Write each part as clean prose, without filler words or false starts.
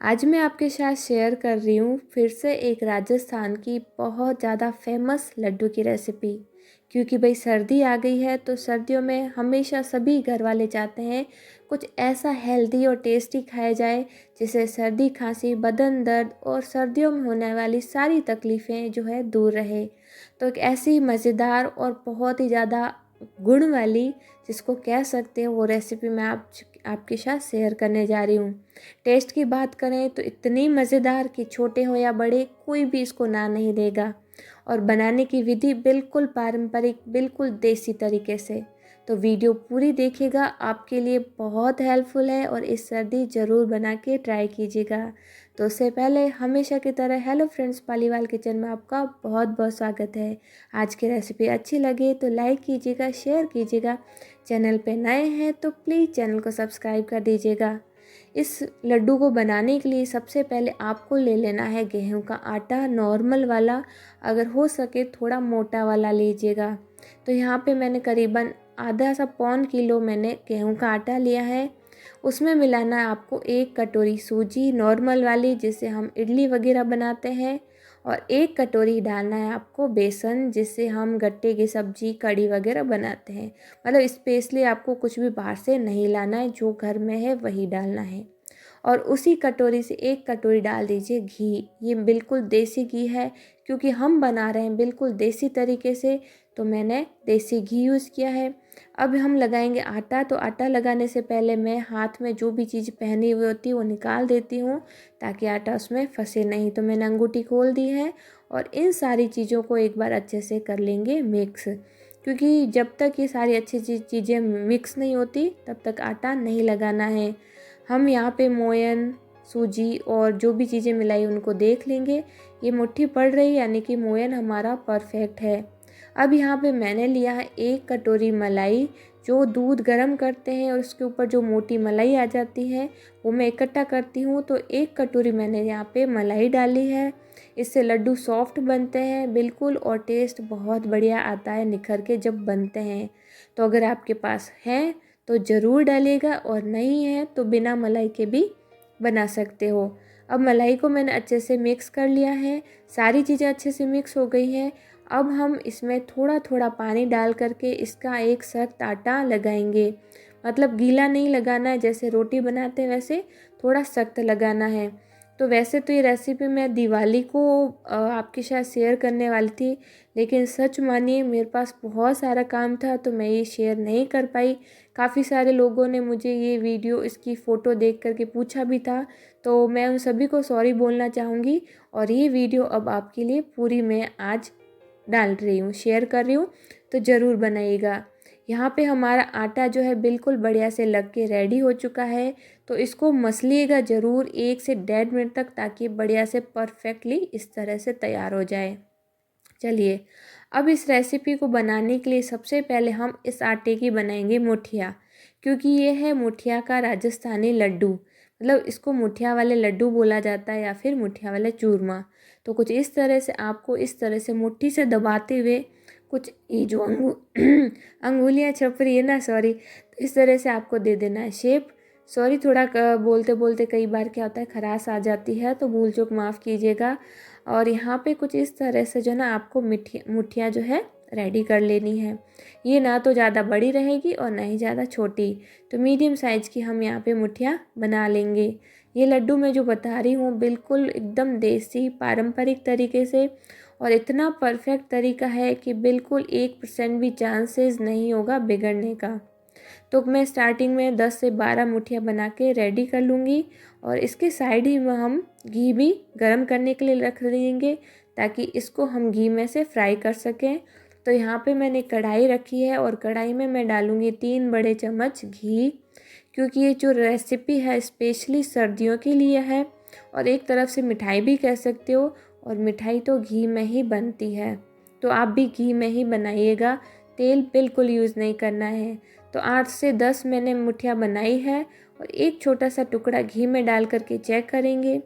आज मैं आपके साथ शेयर कर रही हूँ फिर से एक राजस्थान की बहुत ज़्यादा फेमस लड्डू की रेसिपी। क्योंकि भाई सर्दी आ गई है तो सर्दियों में हमेशा सभी घर वाले चाहते हैं कुछ ऐसा हेल्दी और टेस्टी खाया जाए जिससे सर्दी खांसी बदन दर्द और सर्दियों में होने वाली सारी तकलीफ़ें जो है दूर रहे। तो एक ऐसी मज़ेदार और बहुत ही ज़्यादा गुण वाली जिसको कह सकते हैं वो रेसिपी मैं आपके साथ शेयर करने जा रही हूँ। टेस्ट की बात करें तो इतनी मज़ेदार कि छोटे हो या बड़े कोई भी इसको ना नहीं देगा। और बनाने की विधि बिल्कुल पारंपरिक बिल्कुल देसी तरीके से। तो वीडियो पूरी देखिएगा, आपके लिए बहुत हेल्पफुल है और इस सर्दी ज़रूर बना के ट्राई कीजिएगा। तो उससे पहले हमेशा की तरह हेलो फ्रेंड्स, पालीवाल किचन में आपका बहुत बहुत स्वागत है। आज की रेसिपी अच्छी लगे तो लाइक कीजिएगा, शेयर कीजिएगा। चैनल पे नए हैं तो प्लीज़ चैनल को सब्सक्राइब कर दीजिएगा। इस लड्डू को बनाने के लिए सबसे पहले आपको ले लेना है गेहूं का आटा, नॉर्मल वाला, अगर हो सके थोड़ा मोटा वाला लीजिएगा। तो यहाँ पे मैंने करीबन आधा सा पौन किलो मैंने गेहूं का आटा लिया है। उसमें मिलाना है आपको 1 कटोरी सूजी नॉर्मल वाली जिससे हम इडली वगैरह बनाते हैं, और 1 कटोरी डालना है आपको बेसन जिससे हम गट्टे की सब्जी कड़ी वगैरह बनाते हैं। मतलब स्पेशली आपको कुछ भी बाहर से नहीं लाना है, जो घर में है वही डालना है। और उसी कटोरी से 1 कटोरी डाल दीजिए घी। ये बिल्कुल देसी घी है क्योंकि हम बना रहे हैं बिल्कुल देसी तरीके से, तो मैंने देसी घी यूज़ किया है। अब हम लगाएंगे आटा। तो आटा लगाने से पहले मैं हाथ में जो भी चीज़ पहनी हुई होती है वो निकाल देती हूँ ताकि आटा उसमें फंसे नहीं। तो मैंने अंगूठी खोल दी है और इन सारी चीज़ों को एक बार अच्छे से कर लेंगे मिक्स, क्योंकि जब तक ये सारी अच्छी चीज़ें मिक्स नहीं होती तब तक आटा नहीं लगाना है। हम यहाँ पे मोयन, सूजी और जो भी चीज़ें मिलाई उनको देख लेंगे। ये मुट्ठी पड़ रही यानी कि मोयन हमारा परफेक्ट है। अब यहाँ पे मैंने लिया है 1 कटोरी मलाई। जो दूध गर्म करते हैं और उसके ऊपर जो मोटी मलाई आ जाती है वो मैं इकट्ठा करती हूँ। तो 1 कटोरी मैंने यहाँ पे मलाई डाली है। इससे लड्डू सॉफ्ट बनते हैं बिल्कुल, और टेस्ट बहुत बढ़िया आता है निखर के जब बनते हैं। तो अगर आपके पास है तो ज़रूर डालिएगा, और नहीं है तो बिना मलाई के भी बना सकते हो। अब मलाई को मैंने अच्छे से मिक्स कर लिया है, सारी चीज़ें अच्छे से मिक्स हो गई हैं। अब हम इसमें थोड़ा थोड़ा पानी डाल करके इसका एक सख्त आटा लगाएंगे। मतलब गीला नहीं लगाना है, जैसे रोटी बनाते हैं वैसे थोड़ा सख्त लगाना है। तो वैसे तो ये रेसिपी मैं दिवाली को आपके साथ शेयर करने वाली थी, लेकिन सच मानिए मेरे पास बहुत सारा काम था तो मैं ये शेयर नहीं कर पाई। काफ़ी सारे लोगों ने मुझे ये वीडियो इसकी फ़ोटो देख कर के पूछा भी था, तो मैं उन सभी को सॉरी बोलना चाहूँगी। और ये वीडियो अब आपके लिए पूरी मैं आज डाल रही हूँ, शेयर कर रही हूँ, तो ज़रूर बनाइएगा। यहाँ पे हमारा आटा जो है बिल्कुल बढ़िया से लग के रेडी हो चुका है। तो इसको मसलिएगा ज़रूर 1 से 1.5 मिनट तक, ताकि बढ़िया से परफेक्टली इस तरह से तैयार हो जाए। चलिए, अब इस रेसिपी को बनाने के लिए सबसे पहले हम इस आटे की बनाएंगे मुठिया, क्योंकि ये है मुठिया का राजस्थानी लड्डू। मतलब इसको मुठिया वाले लड्डू बोला जाता है या फिर मुठिया वाले चूरमा। तो कुछ इस तरह से आपको इस तरह से मुट्ठी से दबाते हुए कुछ ये जो अंगुलियाँ छप रही है ना, सॉरी, तो इस तरह से आपको दे देना है शेप। सॉरी, थोड़ा बोलते बोलते कई बार क्या होता है खराश आ जाती है, तो भूल चूक माफ़ कीजिएगा। और यहाँ पे कुछ इस तरह से जो ना आपको मुठियाँ जो है रेडी कर लेनी है। ये ना तो ज़्यादा बड़ी रहेगी और ना ही ज़्यादा छोटी, तो मीडियम साइज़ की हम यहाँ पे मुठियाँ बना लेंगे। ये लड्डू मैं जो बता रही हूँ बिल्कुल एकदम देसी पारंपरिक तरीके से, और इतना परफेक्ट तरीका है कि बिल्कुल 1% भी चांसेस नहीं होगा बिगड़ने का। तो मैं स्टार्टिंग में 10 से 12 मुठियाँ बना के रेडी कर लूँगी, और इसके साइड ही में हम घी भी गरम करने के लिए रख देंगे ताकि इसको हम घी में से फ्राई कर सकें। तो यहाँ पे मैंने कढ़ाई रखी है और कढ़ाई में मैं डालूँगी 3 बड़े चम्मच घी, क्योंकि ये जो रेसिपी है स्पेशली सर्दियों के लिए है, और एक तरफ से मिठाई भी कह सकते हो, और मिठाई तो घी में ही बनती है। तो आप भी घी में ही बनाइएगा, तेल बिल्कुल यूज़ नहीं करना है। तो 8 से 10 मैंने मुठियाँ बनाई है, और एक छोटा सा टुकड़ा घी में डाल करके चेक करेंगे।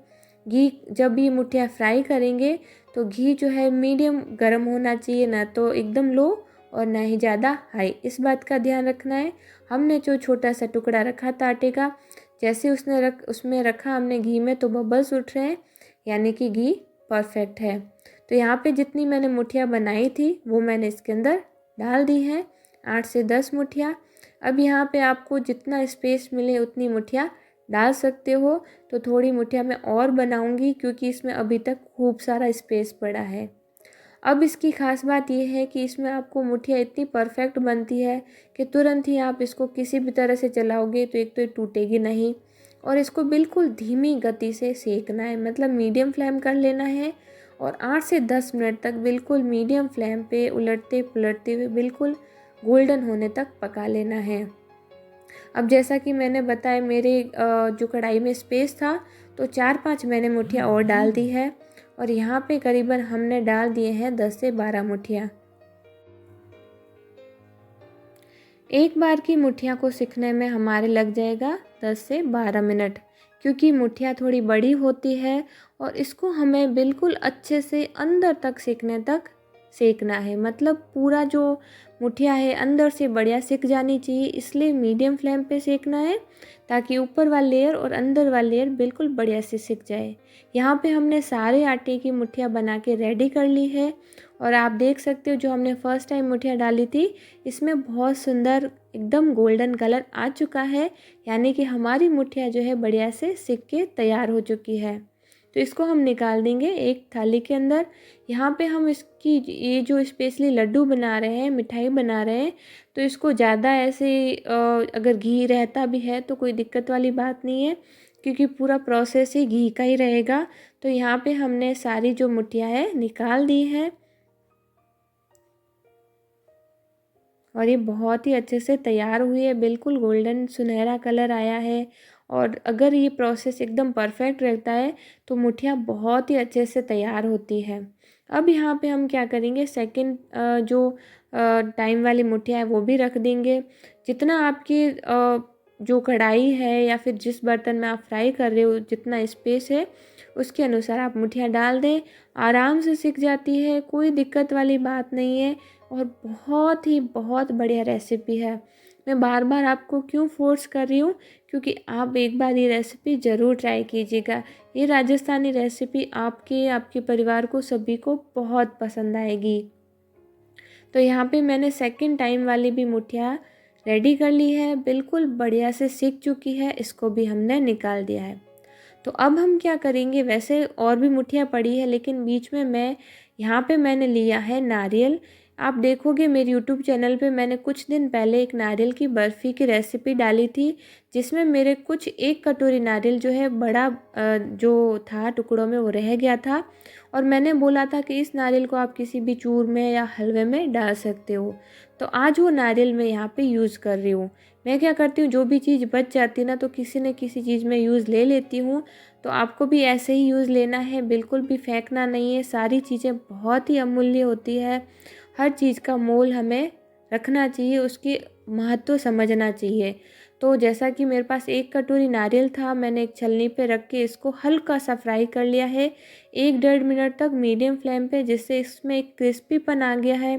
घी जब ये मुठियाँ फ्राई करेंगे तो घी जो है मीडियम गर्म होना चाहिए, ना तो एकदम लो और ना ही ज़्यादा हाई, इस बात का ध्यान रखना है। हमने जो छोटा सा टुकड़ा रखा था आटे का, जैसे उसमें रखा हमने घी में तो बबल्स उठ रहे हैं, यानी कि घी परफेक्ट है। तो यहाँ पे जितनी मैंने मुठिया बनाई थी वो मैंने इसके अंदर डाल दी हैं, 8 से 10 मुठिया। अब यहाँ पे आपको जितना स्पेस मिले उतनी मुठिया डाल सकते हो। तो थोड़ी मुठिया मैं और बनाऊंगी क्योंकि इसमें अभी तक खूब सारा स्पेस पड़ा है। अब इसकी ख़ास बात यह है कि इसमें आपको मुठिया इतनी परफेक्ट बनती है कि तुरंत ही आप इसको किसी भी तरह से चलाओगे तो एक तो ये टूटेगी नहीं, और इसको बिल्कुल धीमी गति से सेकना है, मतलब मीडियम फ्लेम कर लेना है और 8 से 10 मिनट तक बिल्कुल मीडियम फ्लेम पे उलटते पुलटते हुए बिल्कुल गोल्डन होने तक पका लेना है। अब जैसा कि मैंने बताया मेरे जो कढ़ाई में स्पेस था तो 4-5 मैंने मुठिया और डाल दी है, और यहाँ पे करीबन हमने डाल दिए हैं 10 से 12 मुठिया। एक बार की मुठिया को सिकने में हमारे लग जाएगा 10 से 12 मिनट, क्योंकि मुठिया थोड़ी बड़ी होती है और इसको हमें बिल्कुल अच्छे से अंदर तक सेकने तक सेकना है, मतलब पूरा जो मुठिया है अंदर से बढ़िया सिक जानी चाहिए, इसलिए मीडियम फ्लेम पे सेकना है ताकि ऊपर वाला लेयर और अंदर वाला लेयर बिल्कुल बढ़िया से सिक जाए। यहाँ पे हमने सारे आटे की मुठिया बना के रेडी कर ली है, और आप देख सकते हो जो हमने फर्स्ट टाइम मुठिया डाली थी इसमें बहुत सुंदर एकदम गोल्डन कलर आ चुका है, यानी कि हमारी मुठिया जो है बढ़िया से सिक के तैयार हो चुकी है। तो इसको हम निकाल देंगे एक थाली के अंदर। यहाँ पे हम इसकी ये जो स्पेशली लड्डू बना रहे हैं, मिठाई बना रहे हैं, तो इसको ज़्यादा ऐसे अगर घी रहता भी है तो कोई दिक्कत वाली बात नहीं है, क्योंकि पूरा प्रोसेस ही घी का ही रहेगा। तो यहाँ पे हमने सारी जो मुठिया है निकाल दी है, और ये बहुत ही अच्छे से तैयार हुई है, बिल्कुल गोल्डन सुनहरा कलर आया है। और अगर ये प्रोसेस एकदम परफेक्ट रहता है तो मुठिया बहुत ही अच्छे से तैयार होती है। अब यहाँ पे हम क्या करेंगे, सेकंड जो टाइम वाली मुठिया है वो भी रख देंगे। जितना आपकी जो कढ़ाई है या फिर जिस बर्तन में आप फ्राई कर रहे हो जितना स्पेस है उसके अनुसार आप मुठिया डाल दें, आराम से सिक जाती है, कोई दिक्कत वाली बात नहीं है, और बहुत बढ़िया रेसिपी है। मैं बार बार आपको क्यों फोर्स कर रही हूँ, क्योंकि आप एक बार ये रेसिपी ज़रूर ट्राई कीजिएगा। ये राजस्थानी रेसिपी आपके परिवार को सभी को बहुत पसंद आएगी। तो यहाँ पे मैंने सेकंड टाइम वाली भी मुठिया रेडी कर ली है, बिल्कुल बढ़िया से सिक चुकी है, इसको भी हमने निकाल दिया है। तो अब हम क्या करेंगे, वैसे और भी मुठिया पड़ी है लेकिन बीच में यहाँ पे मैंने लिया है नारियल। आप देखोगे मेरे यूट्यूब चैनल पे मैंने कुछ दिन पहले एक नारियल की बर्फ़ी की रेसिपी डाली थी, जिसमें मेरे कुछ 1 कटोरी नारियल जो है बड़ा जो था टुकड़ों में वो रह गया था, और मैंने बोला था कि इस नारियल को आप किसी भी चूर में या हलवे में डाल सकते हो। तो आज वो नारियल मैं यहाँ पे यूज़ कर रही हूँ। मैं क्या करती हूँ, जो भी चीज़ बच जाती है ना तो किसी न किसी चीज़ में यूज़ ले लेती हूँ। तो आपको भी ऐसे ही यूज़ लेना है, बिल्कुल भी फेंकना नहीं है। सारी चीज़ें बहुत ही अमूल्य होती है, हर चीज़ का मोल हमें रखना चाहिए, उसकी महत्व समझना चाहिए। तो जैसा कि मेरे पास 1 कटोरी नारियल था, मैंने एक छलनी पे रख के इसको हल्का सा फ्राई कर लिया है 1-1.5 मिनट तक मीडियम फ्लेम पे, जिससे इसमें एक क्रिस्पीपन आ गया है,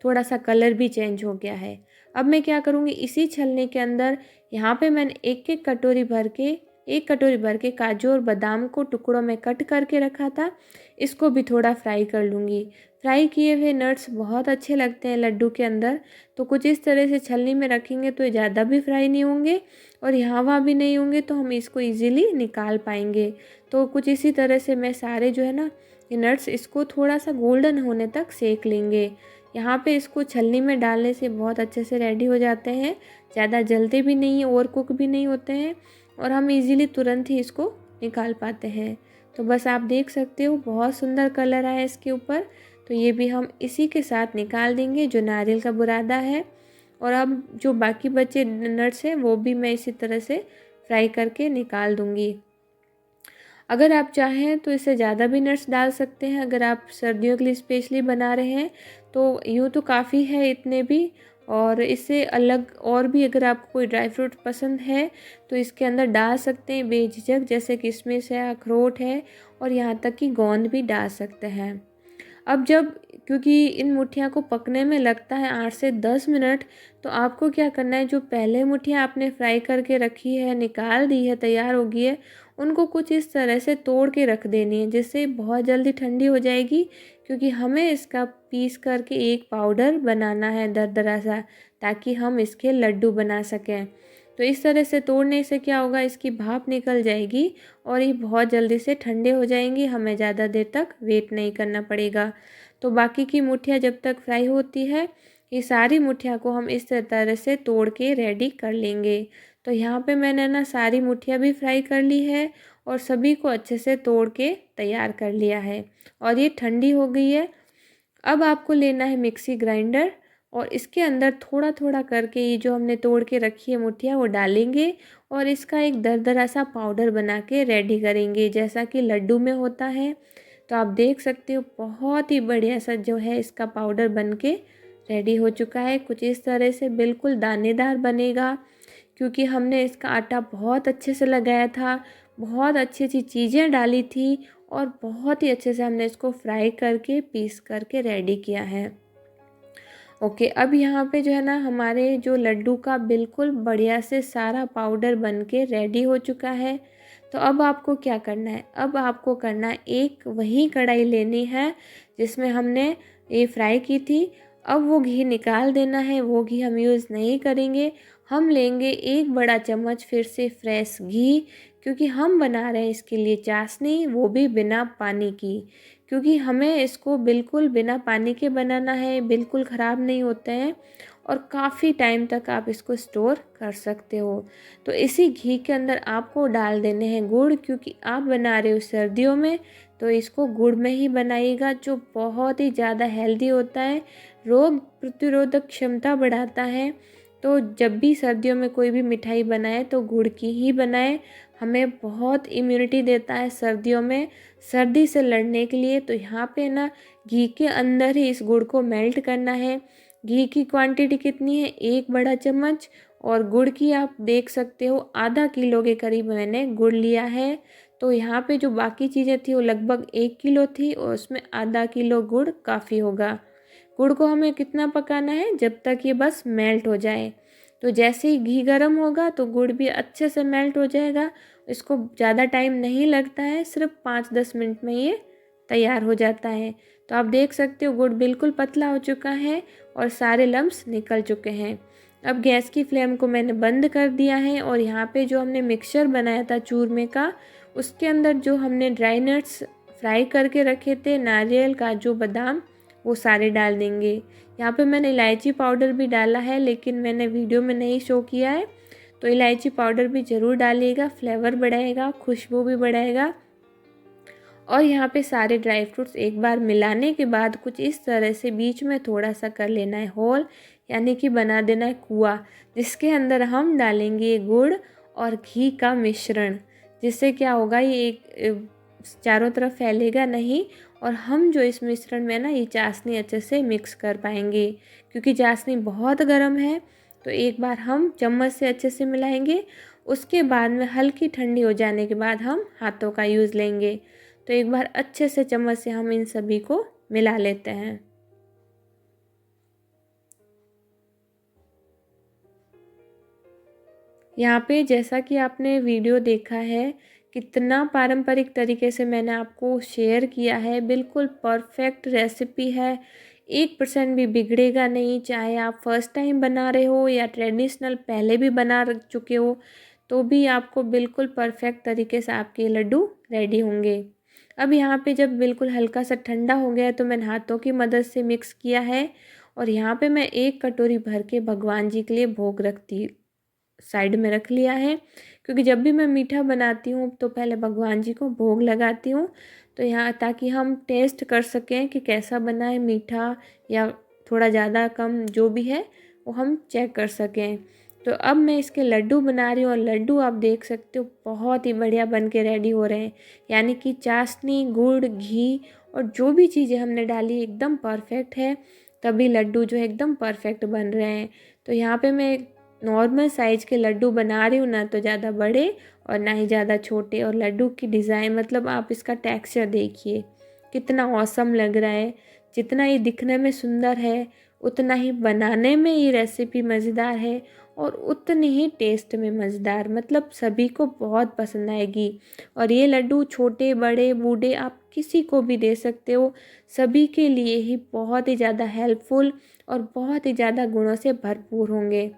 थोड़ा सा कलर भी चेंज हो गया है। अब मैं क्या करूँगी, इसी छलनी के अंदर यहाँ पे मैंने 1-1 कटोरी भर के 1 कटोरी भर के काजू और बादाम को टुकड़ों में कट करके रखा था, इसको भी थोड़ा फ्राई कर लूँगी। फ्राई किए हुए नट्स बहुत अच्छे लगते हैं लड्डू के अंदर, तो कुछ इस तरह से छलनी में रखेंगे तो ये ज़्यादा भी फ्राई नहीं होंगे और यहाँ वहाँ भी नहीं होंगे, तो हम इसको इजीली निकाल पाएंगे। तो कुछ इसी तरह से मैं सारे जो है ना ये नट्स इसको थोड़ा सा गोल्डन होने तक सेक लेंगे। यहाँ पे इसको छलनी में डालने से बहुत अच्छे से रेडी हो जाते हैं, ज़्यादा जलते भी नहीं, ओवर कुक भी नहीं होते हैं, और हम इजीली तुरंत ही इसको निकाल पाते हैं। तो बस आप देख सकते हो बहुत सुंदर कलर आया इसके ऊपर। तो ये भी हम इसी के साथ निकाल देंगे जो नारियल का बुरादा है, और अब जो बाकी बचे नट्स हैं वो भी मैं इसी तरह से फ्राई करके निकाल दूंगी। अगर आप चाहें तो इससे ज़्यादा भी नट्स डाल सकते हैं, अगर आप सर्दियों के लिए स्पेशली बना रहे हैं तो यूँ तो काफ़ी है इतने भी, और इससे अलग और भी अगर आपको कोई ड्राई फ्रूट पसंद है तो इसके अंदर डाल सकते हैं बेझिझक, जैसे किशमिश है, अखरोट है, और यहाँ तक कि गोंद भी डाल सकते हैं। अब जब क्योंकि इन मुठिया को पकने में लगता है 8 से 10 मिनट। तो आपको क्या करना है, जो पहले मुठिया आपने फ्राई करके रखी है, निकाल दी है, तैयार हो गई है, उनको कुछ इस तरह से तोड़ के रख देनी है, जिससे बहुत जल्दी ठंडी हो जाएगी। क्योंकि हमें इसका पीस करके एक पाउडर बनाना है दरदरा सा, ताकि हम इसके लड्डू बना सकें। तो इस तरह से तोड़ने से क्या होगा, इसकी भाप निकल जाएगी और ये बहुत जल्दी से ठंडे हो जाएंगे, हमें ज़्यादा देर तक वेट नहीं करना पड़ेगा। तो बाकी की मुठिया जब तक फ्राई होती है, ये सारी मुठिया को हम इस तरह से तोड़ के रेडी कर लेंगे। तो यहाँ पे मैंने ना सारी मुठिया भी फ्राई कर ली है और सभी को अच्छे से तोड़ के तैयार कर लिया है और ये ठंडी हो गई है। अब आपको लेना है मिक्सी ग्राइंडर और इसके अंदर थोड़ा थोड़ा करके ये जो हमने तोड़ के रखी है मुठिया वो डालेंगे और इसका एक दरदरा सा पाउडर बना के रेडी करेंगे, जैसा कि लड्डू में होता है। तो आप देख सकते हो बहुत ही बढ़िया सा जो है इसका पाउडर बन के रेडी हो चुका है। कुछ इस तरह से बिल्कुल दानेदार बनेगा, क्योंकि हमने इसका आटा बहुत अच्छे से लगाया था, बहुत अच्छी अच्छी चीज़ें डाली थी और बहुत ही अच्छे से हमने इसको फ्राई करके पीस करके रेडी किया है। ओके, अब यहाँ पे जो है ना हमारे जो लड्डू का बिल्कुल बढ़िया से सारा पाउडर बन के रेडी हो चुका है। तो अब आपको क्या करना है, अब आपको करना है एक वही कढ़ाई लेनी है जिसमें हमने ये फ्राई की थी। अब वो घी निकाल देना है, वो घी हम यूज़ नहीं करेंगे। हम लेंगे एक बड़ा चम्मच फिर से फ्रेश घी, क्योंकि हम बना रहे हैं इसके लिए चाशनी, वो भी बिना पानी की। क्योंकि हमें इसको बिल्कुल बिना पानी के बनाना है, बिल्कुल ख़राब नहीं होते हैं और काफ़ी टाइम तक आप इसको स्टोर कर सकते हो। तो इसी घी के अंदर आपको डाल देने हैं गुड़, क्योंकि आप बना रहे हो सर्दियों में, तो इसको गुड़ में ही बनाइएगा, जो बहुत ही ज़्यादा हेल्दी होता है, रोग प्रतिरोधक क्षमता बढ़ाता है। तो जब भी सर्दियों में कोई भी मिठाई बनाए तो गुड़ की ही बनाए, हमें बहुत इम्यूनिटी देता है सर्दियों में, सर्दी से लड़ने के लिए। तो यहाँ पे ना घी के अंदर ही इस गुड़ को मेल्ट करना है। घी की क्वांटिटी कितनी है, एक बड़ा चम्मच, और गुड़ की आप देख सकते हो आधा किलो के करीब मैंने गुड़ लिया है। तो यहाँ पे जो बाकी चीज़ें थी वो लगभग 1 किलो थी और उसमें आधा किलो गुड़ काफ़ी होगा। गुड़ को हमें कितना पकाना है, जब तक ये बस मेल्ट हो जाए। तो जैसे ही घी गर्म होगा तो गुड़ भी अच्छे से मेल्ट हो जाएगा। इसको ज़्यादा टाइम नहीं लगता है, सिर्फ 5-10 मिनट में ये तैयार हो जाता है। तो आप देख सकते हो गुड़ बिल्कुल पतला हो चुका है और सारे लम्स निकल चुके हैं। अब गैस की फ्लेम को मैंने बंद कर दिया है और यहाँ पे जो हमने मिक्सचर बनाया था चूरमे का, उसके अंदर जो हमने ड्राई नट्स फ्राई करके रखे थे, नारियल, काजू, बादाम, वो सारे डाल देंगे। यहाँ पे मैंने इलायची पाउडर भी डाला है, लेकिन मैंने वीडियो में नहीं शो किया है। तो इलायची पाउडर भी ज़रूर डालिएगा, फ्लेवर बढ़ाएगा, खुशबू भी बढ़ाएगा। और यहाँ पे सारे ड्राई फ्रूट्स एक बार मिलाने के बाद कुछ इस तरह से बीच में थोड़ा सा कर लेना है होल, यानी कि बना देना है कुआं, जिसके अंदर हम डालेंगे गुड़ और घी का मिश्रण। जिससे क्या होगा, ये एक चारों तरफ फैलेगा नहीं और हम जो इस मिश्रण में ना ये चाशनी अच्छे से मिक्स कर पाएंगे। क्योंकि चाशनी बहुत गर्म है, तो एक बार हम चम्मच से अच्छे से मिलाएंगे, उसके बाद में हल्की ठंडी हो जाने के बाद हम हाथों का यूज़ लेंगे। तो एक बार अच्छे से चम्मच से हम इन सभी को मिला लेते हैं। यहाँ पे जैसा कि आपने वीडियो देखा है, कितना पारंपरिक तरीके से मैंने आपको शेयर किया है, बिल्कुल परफेक्ट रेसिपी है, 1% भी बिगड़ेगा नहीं। चाहे आप फर्स्ट टाइम बना रहे हो या ट्रेडिशनल पहले भी बना चुके हो, तो भी आपको बिल्कुल परफेक्ट तरीके से आपके लड्डू रेडी होंगे। अब यहाँ पे जब बिल्कुल हल्का सा ठंडा हो गया तो मैंने हाथों की मदद से मिक्स किया है और यहाँ पे मैं 1 कटोरी भर के भगवान जी के लिए भोग रखती साइड में रख लिया है। क्योंकि जब भी मैं मीठा बनाती हूँ तो पहले भगवान जी को भोग लगाती हूँ, तो यहाँ ताकि हम टेस्ट कर सकें कि कैसा बना है, मीठा या थोड़ा ज़्यादा कम, जो भी है वो हम चेक कर सकें। तो अब मैं इसके लड्डू बना रही हूँ और लड्डू आप देख सकते हो बहुत ही बढ़िया बन के रेडी हो रहे हैं। यानी कि चाशनी, गुड़, घी और जो भी चीज़ें हमने डाली एकदम परफेक्ट है, तभी लड्डू जो है एकदम परफेक्ट बन रहे हैं। तो यहाँ पे मैं नॉर्मल साइज़ के लड्डू बना रही हूँ, ना तो ज़्यादा बड़े और ना ही ज़्यादा छोटे। और लड्डू की डिज़ाइन, मतलब आप इसका टेक्सचर देखिए कितना औसम लग रहा है। जितना ये दिखने में सुंदर है उतना ही बनाने में ये रेसिपी मज़ेदार है और उतनी ही टेस्ट में मज़ेदार, मतलब सभी को बहुत पसंद आएगी। और ये लड्डू छोटे बड़े बूढ़े आप किसी को भी दे सकते हो, सभी के लिए ही बहुत ही ज़्यादा हेल्पफुल और बहुत ही ज़्यादा गुणों से भरपूर होंगे।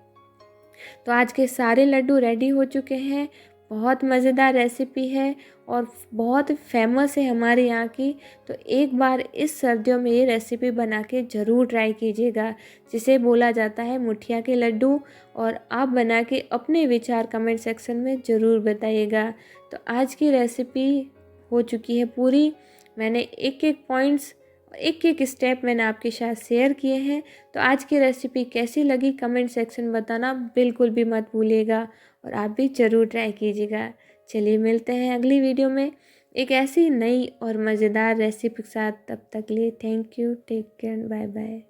तो आज के सारे लड्डू रेडी हो चुके हैं। बहुत मज़ेदार रेसिपी है और बहुत फेमस है हमारे यहाँ की। तो एक बार इस सर्दियों में ये रेसिपी बना के ज़रूर ट्राई कीजिएगा, जिसे बोला जाता है मुठिया के लड्डू। और आप बना के अपने विचार कमेंट सेक्शन में ज़रूर बताइएगा। तो आज की रेसिपी हो चुकी है पूरी। मैंने एक एक पॉइंट्स, एक एक स्टेप मैंने आपके साथ शेयर किए हैं। तो आज की रेसिपी कैसी लगी कमेंट सेक्शन में बताना बिल्कुल भी मत भूलिएगा और आप भी ज़रूर ट्राई कीजिएगा। चलिए मिलते हैं अगली वीडियो में एक ऐसी नई और मज़ेदार रेसिपी के साथ। तब तक लिए thank you, take care, bye bye.